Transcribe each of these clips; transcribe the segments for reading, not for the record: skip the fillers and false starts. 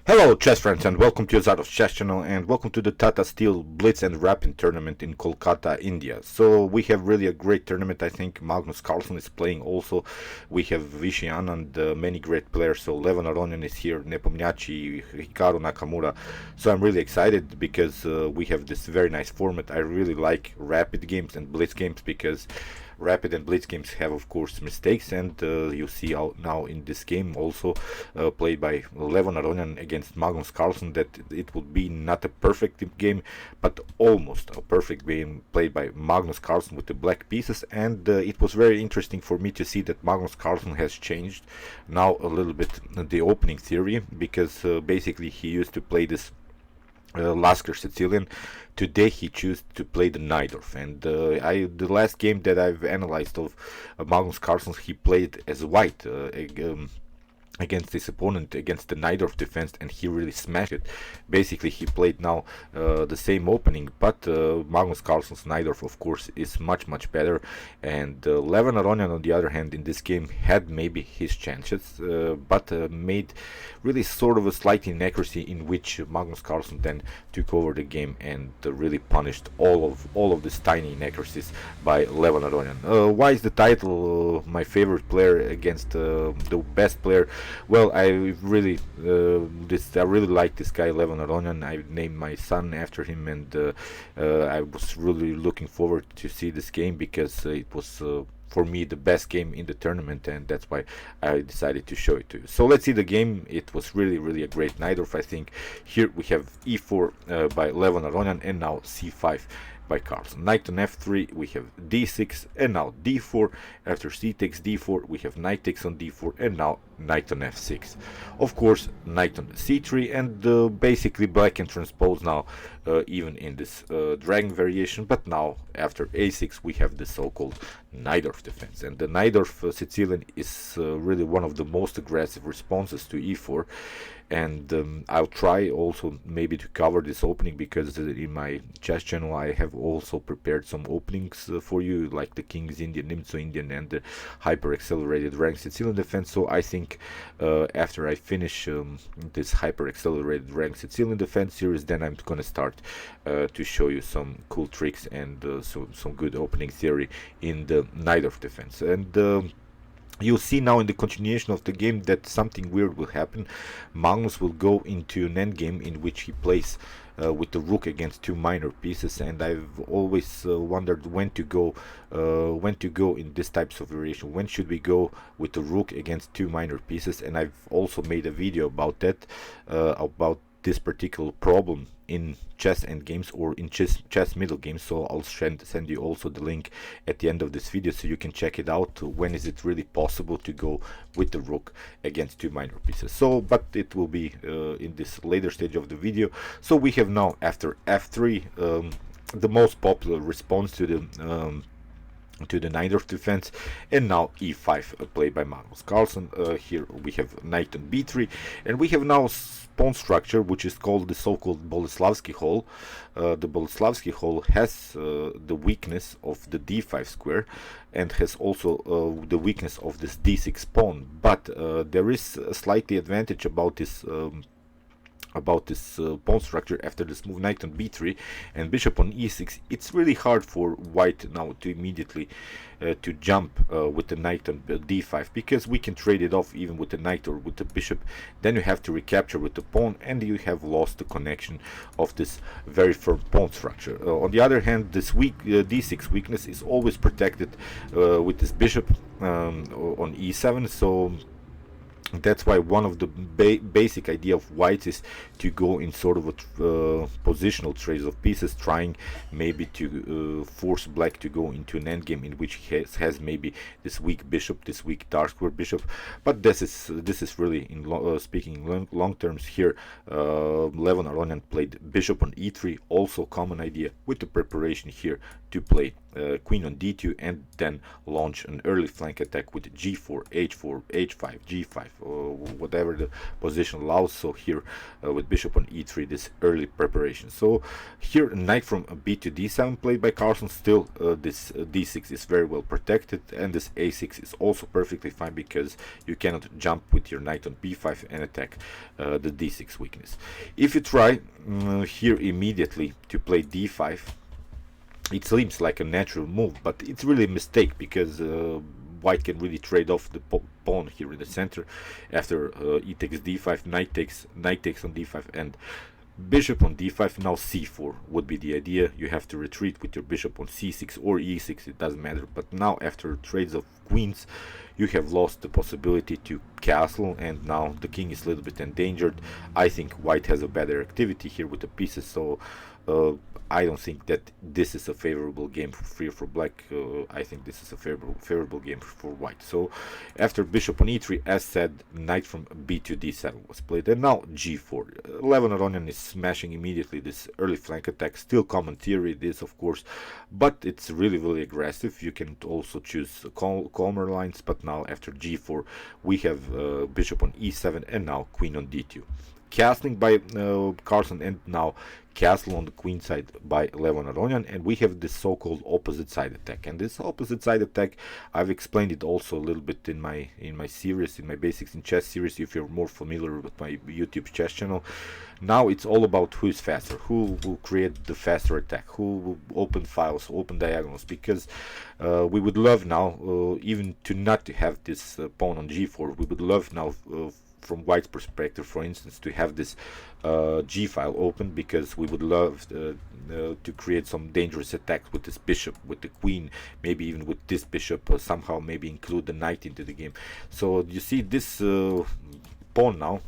Hello chess friends and welcome to Jozarov's chess channel and welcome to the Tata Steel Blitz and Rapid tournament in Kolkata, India. So we have really a great tournament. I think Magnus Carlsen is playing also. We have Vishy and many great players. So Levon Aronian is here, Nepomniachtchi, Hikaru Nakamura. So I'm really excited because we have this very nice format. I really like rapid games and blitz games because rapid and blitz games have of course mistakes, and you see how now in this game also played by Levon Aronian against Magnus Carlsen that it would be not a perfect game but almost a perfect game played by Magnus Carlsen with the black pieces. And it was very interesting for me to see that Magnus Carlsen has changed now a little bit the opening theory, because basically he used to play this Lasker Sicilian. Today he chose to play the Najdorf, and the last game that I've analyzed of Magnus Carlsen, he played as white against his opponent, against the Najdorf defense, and he really smashed it. Basically he played now the same opening, but Magnus Carlsen's Najdorf of course is much better, and Levon Aronian on the other hand in this game had maybe his chances, but made really sort of a slight inaccuracy in which Magnus Carlsen then took over the game and really punished all of these tiny inaccuracies by Levon Aronian. Why is the title my favorite player against the best player? Well, I really like this guy Levon Aronian. I named my son after him, and I was really looking forward to see this game because it was for me the best game in the tournament, and that's why I decided to show it to you. So let's see the game. It was really a great Najdorf. I think here we have e4 by Levon Aronian, and now c5 by Carlsen. Knight on f3, we have d6, and now d4. After c takes d4, we have knight takes on d4, and now knight on f6. Of course, knight on c3, and basically black can transpose now even in this dragon variation. But now after a6 we have the so-called Najdorf defense, and the Najdorf Sicilian is really one of the most aggressive responses to e4. And I'll try also maybe to cover this opening, because in my chess channel I have also prepared some openings for you, like the King's Indian, Nimzo Indian, and the hyper accelerated rank Sicilian defense. So I think after I finish this hyper accelerated rank Sicilian defense series, then I'm gonna start to show you some cool tricks and some good opening theory in the Najdorf defense. And you'll see now in the continuation of the game that something weird will happen. Magnus will go into an endgame in which he plays with the rook against two minor pieces, and I've always wondered when to go in this types of variation. When should we go with the rook against two minor pieces? And I've also made a video about that, about this particular problem in chess endgames or in chess middle games. So I'll send you also the link at the end of this video so you can check it out. When is it really possible to go with the rook against two minor pieces? So but it will be in this later stage of the video. So we have now after f3 the most popular response to the Najdorf defense, and now e5 played by Magnus Carlsen. Here we have knight on b3, and we have now pawn structure which is called the so-called Boleslavsky hole. The Boleslavsky hole has the weakness of the d5 square and has also the weakness of this d6 pawn, but there is a slightly advantage about this pawn structure. After this move knight on b3 and bishop on e6, it's really hard for white now to immediately to jump with the knight on d5, because we can trade it off even with the knight or with the bishop. Then you have to recapture with the pawn, and you have lost the connection of this very firm pawn structure. On the other hand, this weak d6 weakness is always protected with this bishop on e7. So that's why one of the basic idea of whites is to go in sort of a positional trades of pieces, trying maybe to force black to go into an endgame in which he has maybe this weak bishop, this weak dark square bishop. But this is really in speaking long terms here. Levon Aronian played bishop on e3, also common idea, with the preparation here to play queen on d2 and then launch an early flank attack with g4, h4, h5, g5, whatever the position allows. So here with bishop on e3, this early preparation. So here knight from b to d7 played by Carlsen. Still this d6 is very well protected, and this a6 is also perfectly fine because you cannot jump with your knight on b5 and attack the d6 weakness. If you try here immediately to play d5, it seems like a natural move, but it's really a mistake because white can really trade off the pawn here in the center after e takes d5, knight takes on d5, and bishop on d5. Now c4 would be the idea. You have to retreat with your bishop on c6 or e6, it doesn't matter. But now after trades of queens, you have lost the possibility to castle, and now the king is a little bit endangered. I think white has a better activity here with the pieces, so I don't think that this is a favorable game for black. I think this is a favorable game for white. So after bishop on e3, as said, knight from b to d7 was played, and now g4. Levon Aronian is smashing immediately this early flank attack. Still common theory this, of course, but it's really aggressive. You can also choose calmer lines, but now after g4 we have bishop on e7 and now queen on d2. Castling by Carlsen, and now castle on the queen side by Levon Aronian, and we have this so-called opposite side attack. And this opposite side attack, I've explained it also a little bit in my series, in my Basics in Chess series, if you're more familiar with my YouTube chess channel. Now it's all about who is faster, who will create the faster attack, who will open files, open diagonals, because we would love now even to not have this pawn on g4. We would love now from white's perspective, for instance, to have this g file open, because we would love to create some dangerous attacks with this bishop, with the queen, maybe even with this bishop, somehow maybe include the knight into the game. So you see this pawn now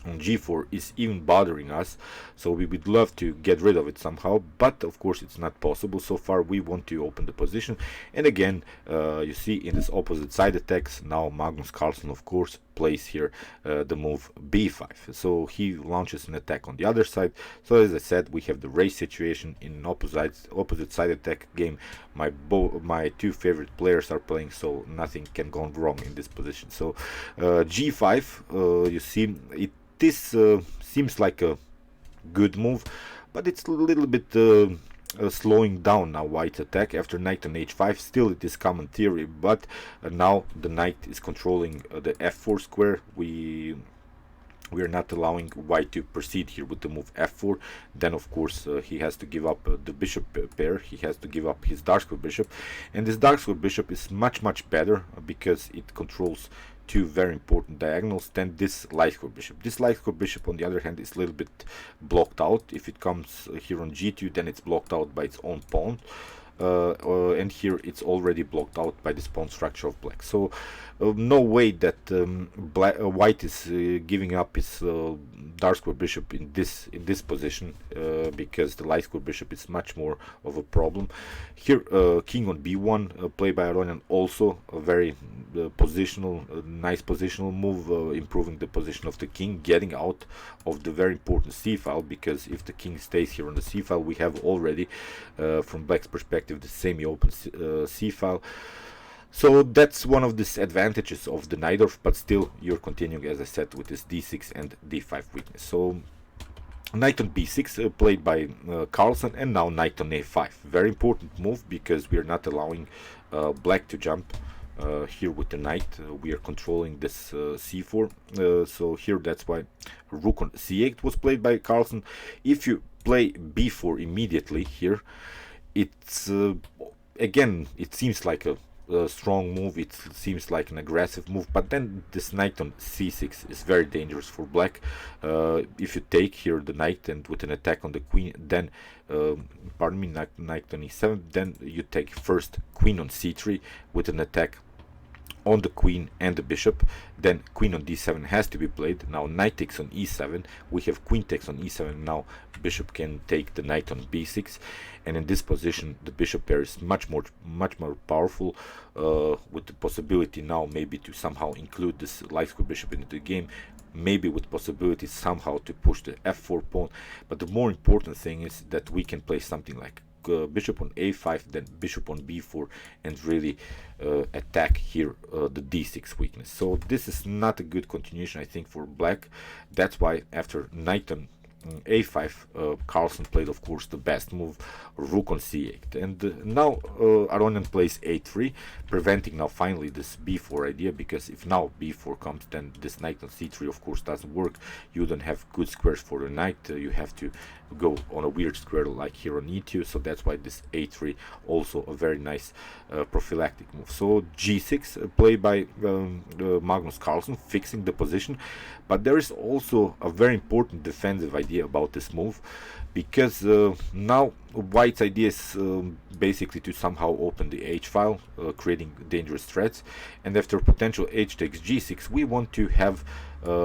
on g4 is even bothering us, so we would love to get rid of it somehow, but of course it's not possible. So far we want to open the position, and again you see in this opposite side attacks, now Magnus Carlsen of course plays here the move b5, so he launches an attack on the other side. So as I said, we have the race situation in an opposite side attack game. My two favorite players are playing, so nothing can go wrong in this position. So g5, you see this seems like a good move, but it's a little bit slowing down now white's attack after knight on h5. Still it is common theory, but now the knight is controlling the f4 square. We are not allowing white to proceed here with the move f4. Then of course he has to give up the bishop pair, he has to give up his dark square bishop, and this dark square bishop is much better because it controls two very important diagonals than this light square bishop. This light square bishop on the other hand is a little bit blocked out. If it comes here on g2, then it's blocked out by its own pawn, and here it's already blocked out by this pawn structure of black. So no way that white is giving up his dark square bishop in this position, because the light square bishop is much more of a problem. Here king on b1 played by Aronian, also a very nice positional move, improving the position of the king, getting out of the very important c file, because if the king stays here on the c file, we have already from black's perspective the semi-open c file. So that's one of the advantages of the Najdorf, but still you're continuing, as I said, with this d6 and d5 weakness. So knight on b6 played by Carlsen, and now knight on a5. Very important move, because we are not allowing black to jump here with the knight. We are controlling this c4. So here that's why rook on c8 was played by Carlsen. If you play b4 immediately here, it's again, it seems like a strong move, it seems like an aggressive move, but then this knight on c6 is very dangerous for black. If you take here the knight and with an attack on the queen, then pardon me, knight on e7, then you take first queen on c3 with an attack on the queen and the bishop. Then queen on d7 has to be played. Now knight takes on e7, we have queen takes on e7. Now bishop can take the knight on b6, and in this position the bishop pair is much more powerful, with the possibility now maybe to somehow include this light square bishop into the game, maybe with possibility somehow to push the f4 pawn. But the more important thing is that we can play something like bishop on a5, then bishop on b4, and really attack here the d6 weakness. So this is not a good continuation, I think, for black. That's why after knight on a5, Carlsen played, of course, the best move, rook on c8, and now Aronian plays a3, preventing now finally this b4 idea, because if now b4 comes, then this knight on c3 of course doesn't work. You don't have good squares for the knight, you have to go on a weird square like here on e2, so that's why this a3 also a very nice prophylactic move. So g6 played by Magnus Carlsen, fixing the position, but there is also a very important defensive idea about this move, because now white's idea is basically to somehow open the h file, creating dangerous threats, and after potential h takes g6 we want to have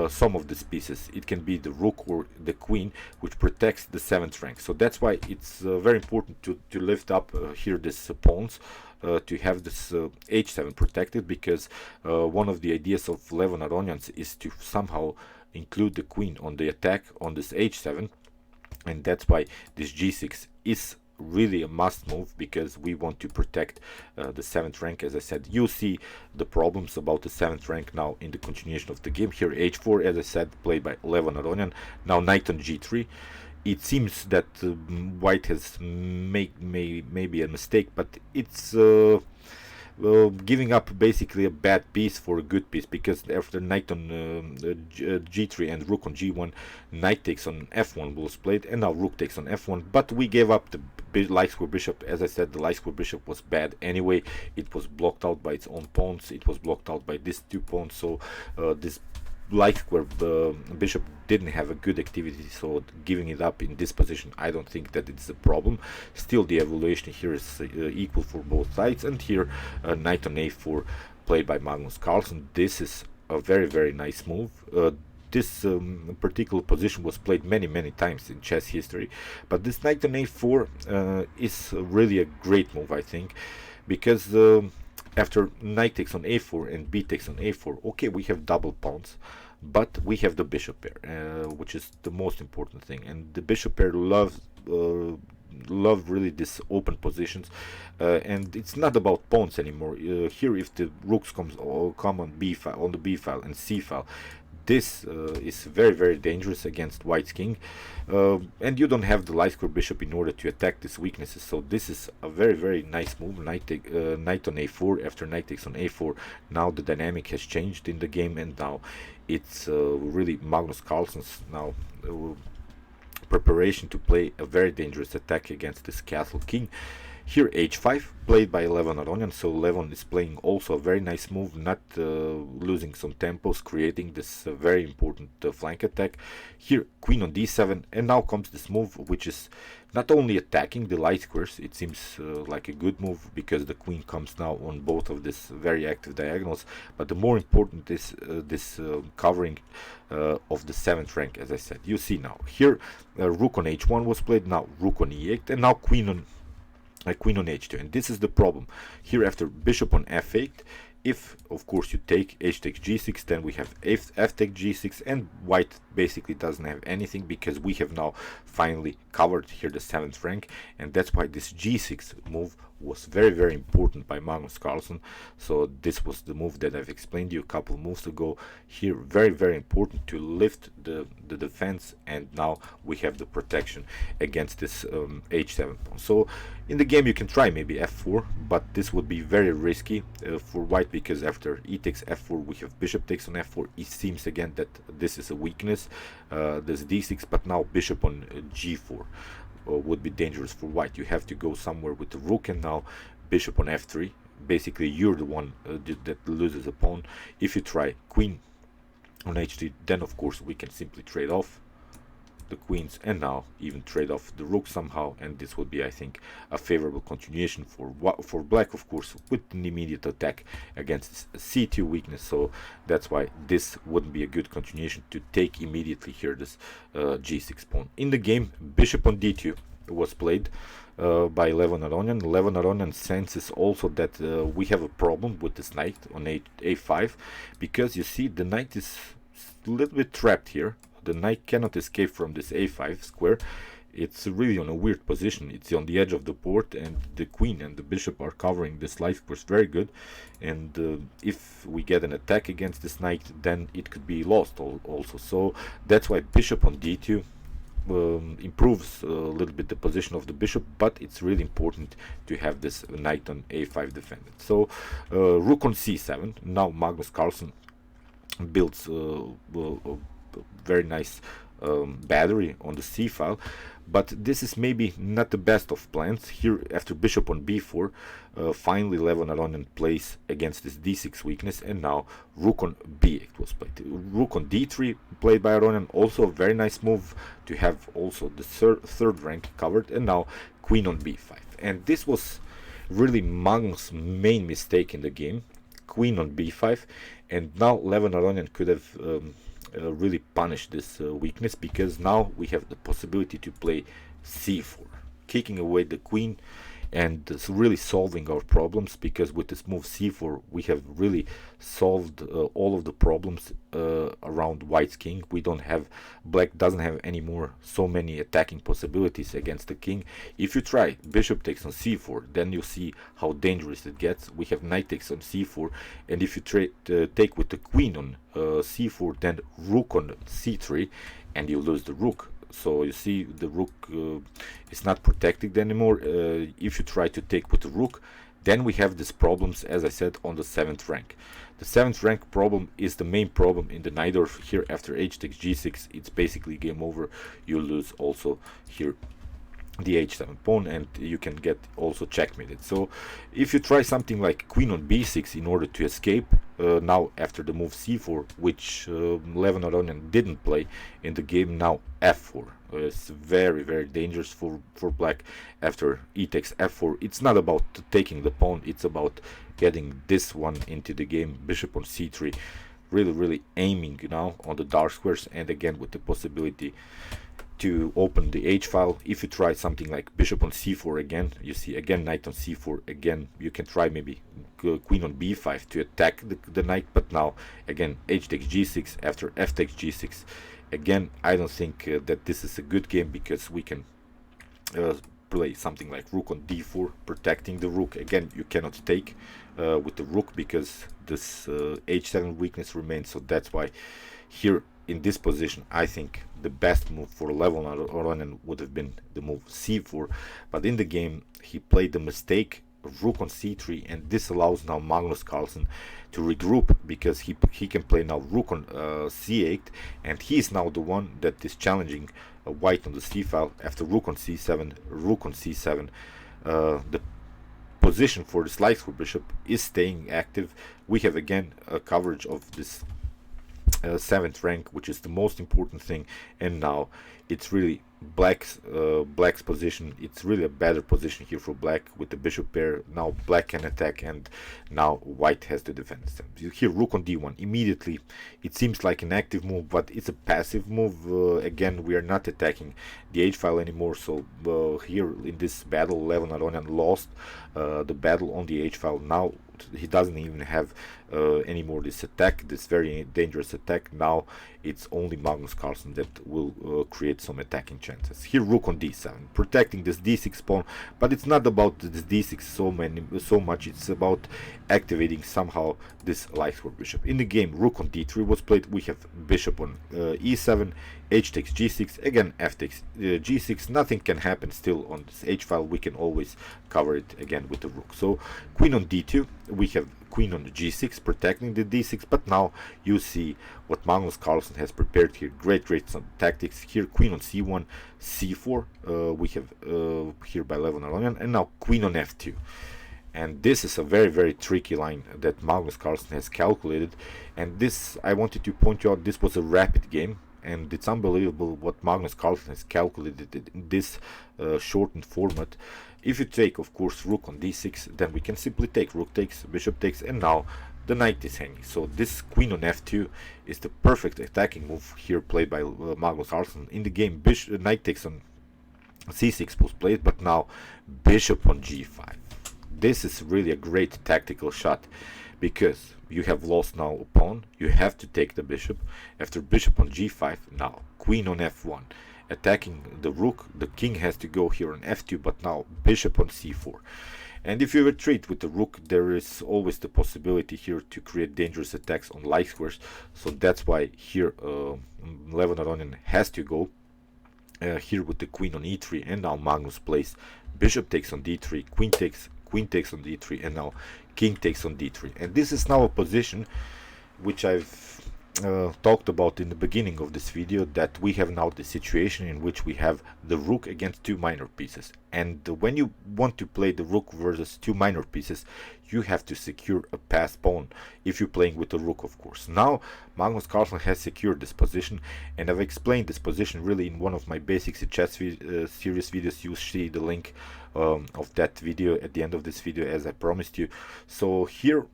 some of these pieces. It can be the rook or the queen, which protects the 7th rank. So that's why it's very important to lift up here this pawns, to have this h7 protected, because one of the ideas of Levon Aronians is to somehow include the queen on the attack on this h7, and that's why this g6 is really a must move, because we want to protect the 7th rank. As I said, you see the problems about the 7th rank now in the continuation of the game. Here h4, as I said, played by Levon Aronian. Now knight on g3. It seems that white has made maybe a mistake, but it's giving up basically a bad piece for a good piece, because after knight on g3 and rook on g1, knight takes on f1 was played, and now rook takes on f1, but we gave up the light square bishop. As I said, the light square bishop was bad anyway. It was blocked out by its own pawns, it was blocked out by these 2 pawns, so this light square bishop didn't have a good activity, so giving it up in this position, I don't think that it's a problem. Still, the evaluation here is equal for both sides, and here knight on a4 played by Magnus Carlsen. This is a very nice move. This particular position was played many times in chess history, but this knight on a4 is really a great move, I think, because after knight takes on a4 and b takes on a4, okay, we have double pawns, but we have the bishop pair, which is the most important thing, and the bishop pair love really this open positions, and it's not about pawns anymore. Here, if the rooks come on b file, on the b file and c file, this is very dangerous against white's king, and you don't have the light square bishop in order to attack these weaknesses. So this is a very nice move. Knight on a4. After knight takes on a4, now the dynamic has changed in the game, and now it's really Magnus Carlsen's now preparation to play a very dangerous attack against this castle king. Here h5 played by Levon Aronian, so Levon is playing also a very nice move, not losing some tempos, creating this very important flank attack. Here queen on d7, and now comes this move, which is not only attacking the light squares, it seems like a good move, because the queen comes now on both of these very active diagonals, but the more important is this covering of the 7th rank. As I said, you see now here rook on h1 was played, now rook on e8, and now queen on h2, and this is the problem here. After bishop on f8, if of course you take h takes g6, then we have f takes g6, and white basically doesn't have anything, because we have now finally covered here the 7th rank, and that's why this g6 move was very important by Magnus Carlsen. So this was the move that I've explained to you a couple moves ago. Here very important to lift the defense, and now we have the protection against this h7 pawn. So in the game you can try maybe f4, but this would be very risky for white, because after e takes f4 we have bishop takes on f4. It seems again that this is a weakness, this d6, but now bishop on g4 would be dangerous for white. You have to go somewhere with the rook, and now bishop on f3. Basically you're the one that loses a pawn. If you try queen on h3, then of course we can simply trade off the queens, and now even trade off the rook somehow, and this would be, I think, a favorable continuation for black, of course, with an immediate attack against c2 weakness. So that's why this wouldn't be a good continuation to take immediately here this g6 pawn. In the game, bishop on d2 was played by Levon Aronian. Levon Aronian senses also that we have a problem with this knight on a5, because you see the knight is a little bit trapped here. The knight cannot escape from this a5 square. It's really on a weird position. It's on the edge of the board, and the queen and the bishop are covering this life course very good. And if we get an attack against this knight, then it could be lost also. So that's why bishop on d2 improves a little bit the position of the bishop, but it's really important to have this knight on a5 defended. So rook on c7. Now Magnus Carlsen builds a very nice battery on the c file, but this is maybe not the best of plans. Here after bishop on b4, finally Levon Aronian plays against this d6 weakness, and now rook on b8 was played. Rook on d3 played by Aronian, also a very nice move to have also the third rank covered, and now queen on b5. And this was really Magnus' main mistake in the game, queen on b5, and now Levon Aronian could have really punish this weakness, because now we have the possibility to play c4, kicking away the queen, and really solving our problems, because with this move c4 we have really solved all of the problems around white's king. We don't have, black doesn't have anymore so many attacking possibilities against the king. If you try bishop takes on c4, then you see how dangerous it gets. We have knight takes on c4, and if you take with the queen on c4, then rook on c3, and you lose the rook. So you see the rook is not protected anymore. If you try to take with the rook, then we have these problems, as I said, on the 7th rank. The 7th rank problem is the main problem in the Najdorf. Here after h takes g6, it's basically game over. You lose also here the h7 pawn, and you can get also checkmated. So if you try something like queen on b6 in order to escape, now after the move c4, which Levon Aronian didn't play in the game, now f4. It's very, very dangerous for black. After e takes f4, it's not about taking the pawn, it's about getting this one into the game. Bishop on c3, really aiming now on the dark squares, and again with the possibility to open the h file. If you try something like bishop on c4 again, you see again knight on c4 again. You can try maybe queen on b5 to attack the knight, but now again h takes g6 after f takes g6. Again, I don't think that this is a good game, because we can play something like rook on d4, protecting the rook. Again, you cannot take with the rook, because this h7 weakness remains. So that's why here in this position, I think the best move for Levon Aronian would have been the move c4, but in the game he played the mistake of rook on c3, and this allows now Magnus Carlsen to regroup, because he can play now rook on c8, and he is now the one that is challenging white on the c file. After rook on c7, rook on c7, the position for the slice for bishop is staying active. We have again a coverage of this 7th rank, which is the most important thing, and now it's really black's position. It's really a better position here for black with the bishop pair. Now black can attack, and now white has to defend itself. Here rook on d1, immediately it seems like an active move, but it's a passive move. Again, we are not attacking the h file anymore. So here in this battle, Levon Aronian lost the battle on the h file. Now he doesn't even have anymore this attack, this very dangerous attack. Now it's only Magnus Carlsen that will create some attacking chances. Here rook on d7, protecting this d6 pawn, but it's not about this d6 so much. It's about activating somehow this light for bishop. In the game, rook on d3 was played. We have bishop on e7, h takes g6, again f takes g6. Nothing can happen still on this h file. We can always cover it again with the rook. So queen on d2, we have queen on the g6, protecting the d6, but now you see what Magnus Carlsen has prepared here. Great some tactics here. Queen on c1, c4, we have here by Levon Aronian, and now queen on f2. And this is a very tricky line that Magnus Carlsen has calculated, and this, I wanted to point out, this was a rapid game, and it's unbelievable what Magnus Carlsen has calculated in this shortened format. If you take, of course, rook on d6, then we can simply take rook takes, bishop takes, and now the knight is hanging. So this queen on f2 is the perfect attacking move here played by Magnus Carlsen. In the game, knight takes on c6 was played, but now bishop on g5. This is really a great tactical shot, because you have lost now a pawn. You have to take the bishop. After bishop on g5, now queen on f1. attacking the rook. The king has to go here on f2, but now bishop on c4. And if you retreat with the rook, there is always the possibility here to create dangerous attacks on light squares. So that's why here Levon Aronian has to go here with the queen on e3, and now Magnus plays bishop takes on d3, queen takes on d3, and now king takes on d3. And this is now a position which I've talked about in the beginning of this video, that we have now the situation in which we have the rook against two minor pieces, and when you want to play the rook versus two minor pieces, you have to secure a passed pawn if you're playing with the rook, of course. Now Magnus Carlsen has secured this position, and I've explained this position really in one of my basics in chess series videos. You see the link of that video at the end of this video, as I promised you. So here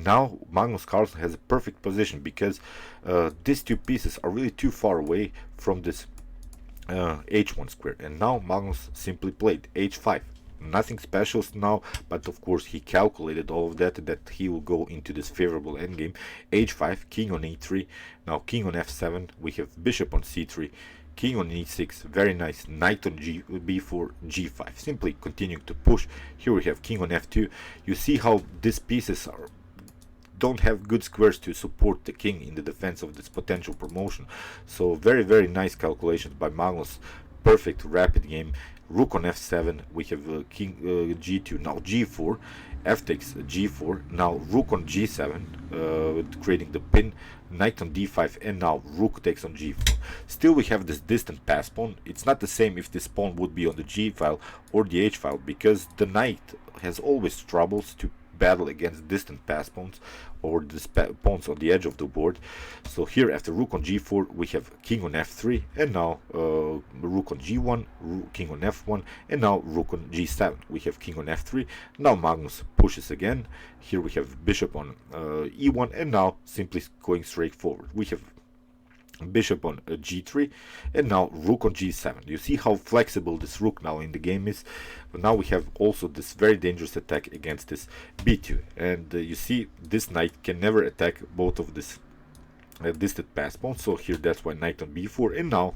now Magnus Carlsen has a perfect position, because these two pieces are really too far away from this h1 square, and now Magnus simply played h5. Nothing special now, but of course he calculated all of that he will go into this favorable endgame. h5, king on e3, now king on f7, we have bishop on c3, king on e6, very nice, knight on b4, g5, simply continuing to push. Here we have king on f2. You see how these pieces don't have good squares to support the king in the defense of this potential promotion. So very nice calculations by Magnus. Perfect rapid game. Rook on f7, we have king g2, now g4, f takes g4, now rook on g7, creating the pin, knight on d5, and now rook takes on g4. Still we have this distant pass pawn. It's not the same if this pawn would be on the g file or the h file, because the knight has always troubles to battle against distant pass pawns or the pawns on the edge of the board. So here after rook on g4, we have king on f3, and now rook on g1, king on f1, and now rook on g7. We have king on f3. Now Magnus pushes again. Here we have bishop on e1, and now simply going straight forward. We have bishop on g3, and now rook on g7. You see how flexible this rook now in the game is. But now we have also this very dangerous attack against this b2, and you see this knight can never attack both of this distant pass pawn. So here that's why knight on b4, and now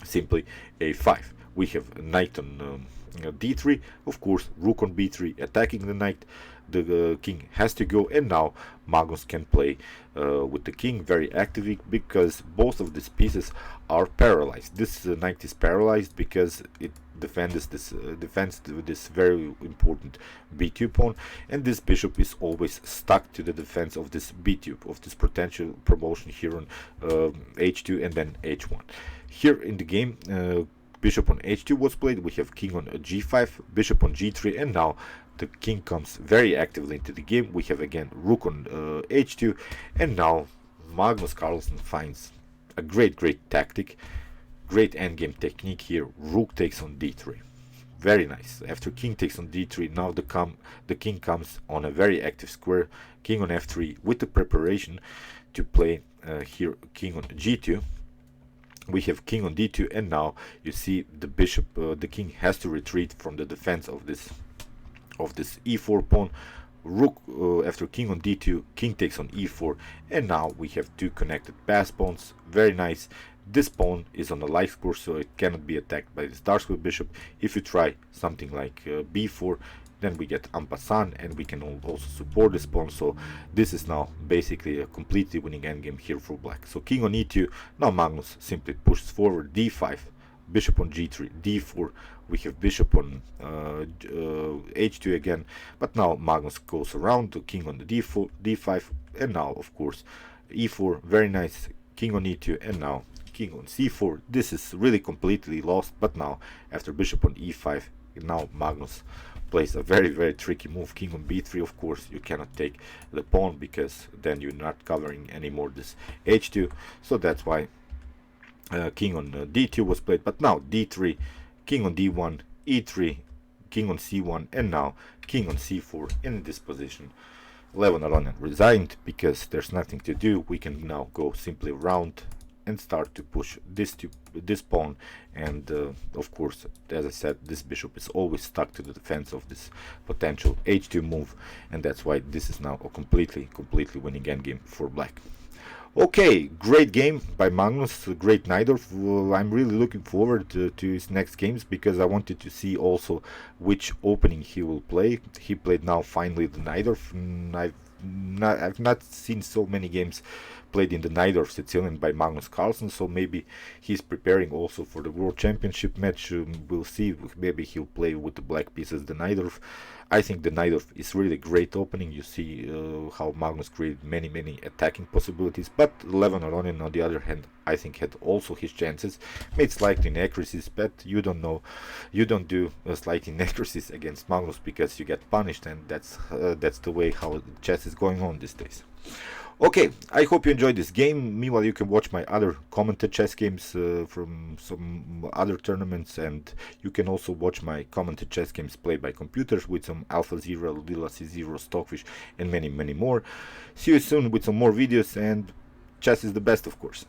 simply a5. We have knight on d3, of course rook on b3 attacking the knight. The king has to go, and now Magnus can play with the king very actively, because both of these pieces are paralyzed. This knight is paralyzed because it defends this very important b2 pawn, and this bishop is always stuck to the defense of this b2, of this potential promotion here on h2 and then h1. Here in the game, bishop on h2 was played. We have king on g5, bishop on g3, and now the king comes very actively into the game. We have again rook on h2, and now Magnus Carlsen finds a great tactic, great endgame technique here. Rook takes on d3, very nice. After king takes on d3, now the king comes on a very active square, king on f3, with the preparation to play here king on g2. We have king on d2, and now you see the bishop, the king has to retreat from the defense of this e4 pawn. Rook after king on d2, king takes on e4, and now we have two connected pass pawns. Very nice. This pawn is on the light square, so it cannot be attacked by this dark square bishop. If you try something like b4, then we get en passant, and we can also support this pawn. So this is now basically a completely winning endgame here for black. So king on e2, now Magnus simply pushes forward, d5, bishop on g3, d4. We have bishop on h2 again, but now Magnus goes around to king on the d4, d5, and now of course e4. Very nice, king on e2, and now king on c4. This is really completely lost, but now after bishop on e5, now Magnus plays a very tricky move, king on b3. Of course you cannot take the pawn, because then you're not covering anymore this h2, so that's why king on d2 was played. But now d3, king on d1, e3, king on c1, and now king on c4. In this position, Levon Aronian resigned, because there's nothing to do. We can now go simply around and start to push this pawn, and of course, as I said, this bishop is always stuck to the defense of this potential h2 move, and that's why this is now a completely winning endgame for black. Okay, great game by Magnus, great Najdorf. I'm really looking forward to his next games because I wanted to see also which opening he will play. He played now finally the Najdorf. I've not seen so many games played in the Najdorf Sicilian by Magnus Carlsen, so maybe he's preparing also for the World Championship match. We'll see. Maybe he'll play with the black pieces the Najdorf. I think the Najdorf is really great opening. You see how Magnus created many attacking possibilities, but Levon Aronian on the other hand I think had also his chances, made slight inaccuracies, but you don't know, you don't do slight inaccuracies against Magnus because you get punished, and that's the way how chess is going on these days. Okay, I hope you enjoyed this game. Meanwhile, you can watch my other commented chess games from some other tournaments, and you can also watch my commented chess games played by computers with some Alpha Zero, Lila C0, Stockfish, and many more. See you soon with some more videos, and chess is the best, of course.